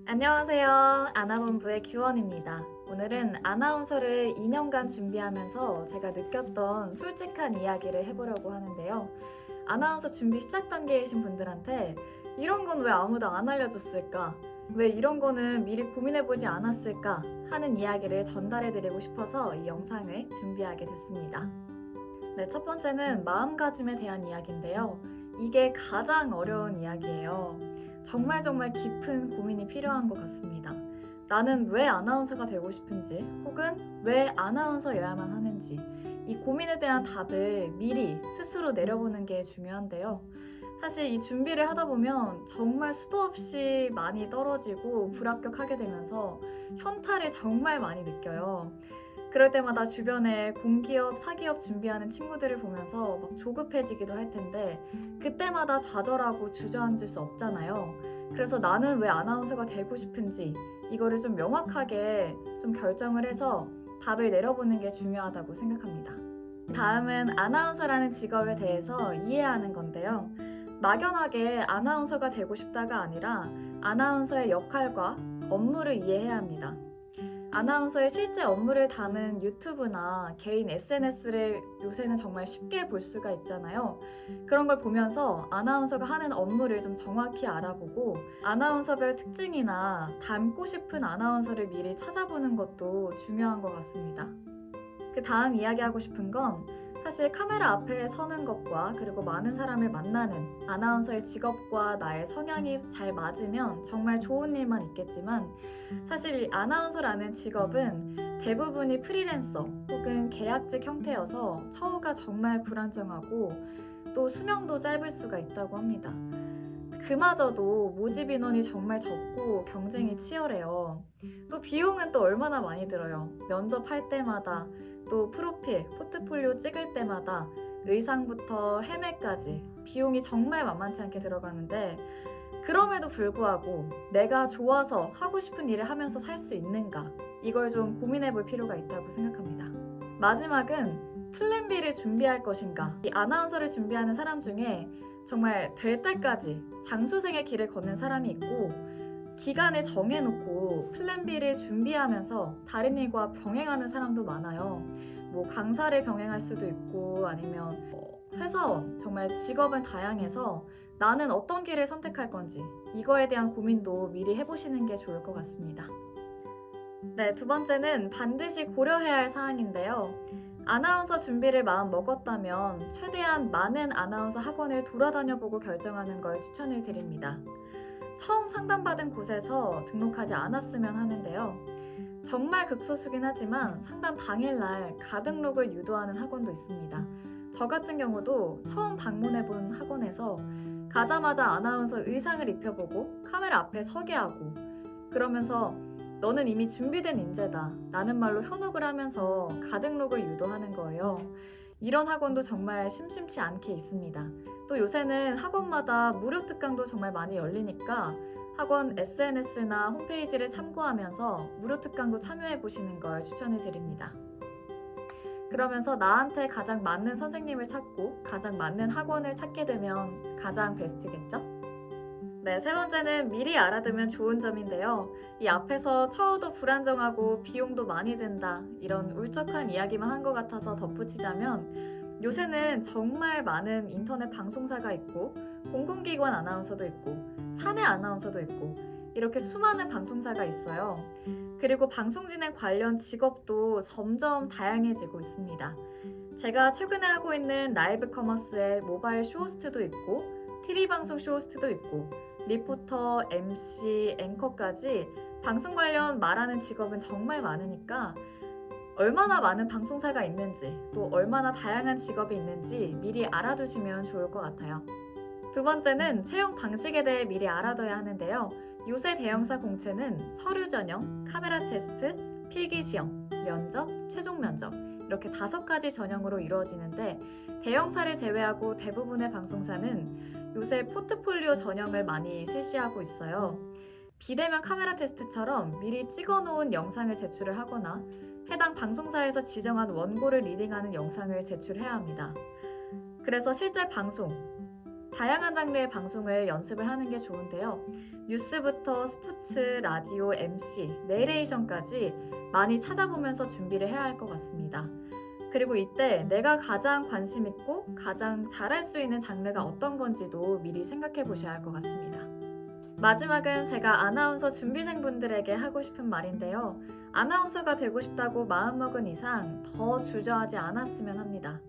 안녕하세요. 아나본부의 규원입니다. 오늘은 아나운서를 2년간 준비하면서 제가 느꼈던 솔직한 이야기를 해보려고 하는데요. 아나운서 준비 시작 단계이신 분들한테 이런 건 왜 아무도 안 알려줬을까? 왜 이런 거는 미리 고민해보지 않았을까? 하는 이야기를 전달해드리고 싶어서 이 영상을 준비하게 됐습니다. 네, 첫 번째는 마음가짐에 대한 이야기인데요. 이게 가장 어려운 이야기예요. 정말 깊은 고민이 필요한 것 같습니다. 나는 왜 아나운서가 되고 싶은지, 혹은 왜 아나운서여야만 하는지, 이 고민에 대한 답을 미리 스스로 내려보는 게 중요한데요. 사실 이 준비를 하다 보면 정말 수도 없이 많이 떨어지고 불합격하게 되면서 현타를 정말 많이 느껴요. 그럴 때마다 주변에 공기업, 사기업 준비하는 친구들을 보면서 막 조급해지기도 할 텐데 그때마다 좌절하고 주저앉을 수 없잖아요. 그래서 나는 왜 아나운서가 되고 싶은지 이거를 좀 명확하게 좀 결정을 해서 답을 내려보는 게 중요하다고 생각합니다. 다음은 아나운서라는 직업에 대해서 이해하는 건데요. 막연하게 아나운서가 되고 싶다가 아니라 아나운서의 역할과 업무를 이해해야 합니다. 아나운서의 실제 업무를 담은 유튜브나 개인 SNS를 요새는 정말 쉽게 볼 수가 있잖아요. 그런 걸 보면서 아나운서가 하는 업무를 좀 정확히 알아보고 아나운서별 특징이나 닮고 싶은 아나운서를 미리 찾아보는 것도 중요한 것 같습니다. 그 다음 이야기하고 싶은 건 사실 카메라 앞에 서는 것과 그리고 많은 사람을 만나는 아나운서의 직업과 나의 성향이 잘 맞으면 정말 좋은 일만 있겠지만 사실 이 아나운서라는 직업은 대부분이 프리랜서 혹은 계약직 형태여서 처우가 정말 불안정하고 또 수명도 짧을 수가 있다고 합니다. 그마저도 모집 인원이 정말 적고 경쟁이 치열해요. 또 비용은 또 얼마나 많이 들어요. 면접할 때마다 또 프로필, 포트폴리오 찍을 때마다 의상부터 헤매까지 비용이 정말 만만치 않게 들어가는데 그럼에도 불구하고 내가 좋아서 하고 싶은 일을 하면서 살 수 있는가 이걸 좀 고민해 볼 필요가 있다고 생각합니다. 마지막은 플랜 B를 준비할 것인가. 이 아나운서를 준비하는 사람 중에 정말 될 때까지 장수생의 길을 걷는 사람이 있고 기간을 정해놓고 플랜 B를 준비하면서 다른 일과 병행하는 사람도 많아요. 뭐 강사를 병행할 수도 있고 아니면 회사원, 정말 직업은 다양해서 나는 어떤 길을 선택할 건지 이거에 대한 고민도 미리 해보시는 게 좋을 것 같습니다. 네, 두 번째는 반드시 고려해야 할 사항인데요. 아나운서 준비를 마음 먹었다면 최대한 많은 아나운서 학원을 돌아다녀보고 결정하는 걸 추천을 드립니다. 처음 상담받은 곳에서 등록하지 않았으면 하는데요. 정말 극소수긴 하지만 상담 당일날 가등록을 유도하는 학원도 있습니다. 저 같은 경우도 처음 방문해본 학원에서 가자마자 아나운서 의상을 입혀보고 카메라 앞에 서게 하고 그러면서 너는 이미 준비된 인재다 라는 말로 현혹을 하면서 가등록을 유도하는 거예요. 이런 학원도 정말 심심치 않게 있습니다. 또 요새는 학원마다 무료 특강도 정말 많이 열리니까 학원 SNS나 홈페이지를 참고하면서 무료 특강도 참여해 보시는 걸 추천을 드립니다. 그러면서 나한테 가장 맞는 선생님을 찾고 가장 맞는 학원을 찾게 되면 가장 베스트겠죠? 네, 세 번째는 미리 알아두면 좋은 점인데요. 이 앞에서 처우도 불안정하고 비용도 많이 든다 이런 울적한 이야기만 한 것 같아서 덧붙이자면 요새는 정말 많은 인터넷 방송사가 있고 공공기관 아나운서도 있고 사내 아나운서도 있고 이렇게 수많은 방송사가 있어요. 그리고 방송진행 관련 직업도 점점 다양해지고 있습니다. 제가 최근에 하고 있는 라이브 커머스의 모바일 쇼호스트도 있고 TV방송 쇼호스트도 있고 리포터, MC, 앵커까지 방송 관련 말하는 직업은 정말 많으니까 얼마나 많은 방송사가 있는지 또 얼마나 다양한 직업이 있는지 미리 알아두시면 좋을 것 같아요. 두 번째는 채용 방식에 대해 미리 알아둬야 하는데요. 요새 대형사 공채는 서류 전형, 카메라 테스트, 필기시험, 면접, 최종 면접 이렇게 5가지 전형으로 이루어지는데 대형사를 제외하고 대부분의 방송사는 요새 포트폴리오 전형을 많이 실시하고 있어요. 비대면 카메라 테스트처럼 미리 찍어놓은 영상을 제출을 하거나 해당 방송사에서 지정한 원고를 리딩하는 영상을 제출해야 합니다. 그래서 실제 방송, 다양한 장르의 방송을 연습을 하는 게 좋은데요. 뉴스부터 스포츠, 라디오, MC, 내레이션까지 많이 찾아보면서 준비를 해야 할 것 같습니다. 그리고 이때 내가 가장 관심 있고 가장 잘할 수 있는 장르가 어떤 건지도 미리 생각해 보셔야 할 것 같습니다. 마지막은 제가 아나운서 준비생분들에게 하고 싶은 말인데요. 아나운서가 되고 싶다고 마음먹은 이상 더 주저하지 않았으면 합니다.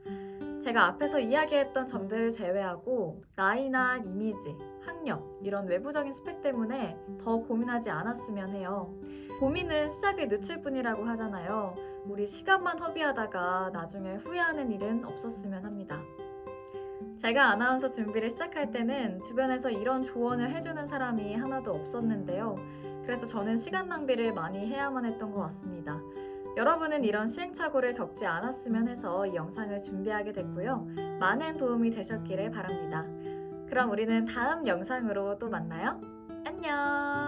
제가 앞에서 이야기했던 점들을 제외하고 나이나 이미지, 학력 이런 외부적인 스펙 때문에 더 고민하지 않았으면 해요. 고민은 시작을 늦출 뿐이라고 하잖아요. 우리 시간만 허비하다가 나중에 후회하는 일은 없었으면 합니다. 제가 아나운서 준비를 시작할 때는 주변에서 이런 조언을 해주는 사람이 하나도 없었는데요. 그래서 저는 시간 낭비를 많이 해야만 했던 것 같습니다. 여러분은 이런 시행착오를 겪지 않았으면 해서 이 영상을 준비하게 됐고요. 많은 도움이 되셨기를 바랍니다. 그럼 우리는 다음 영상으로 또 만나요. 안녕!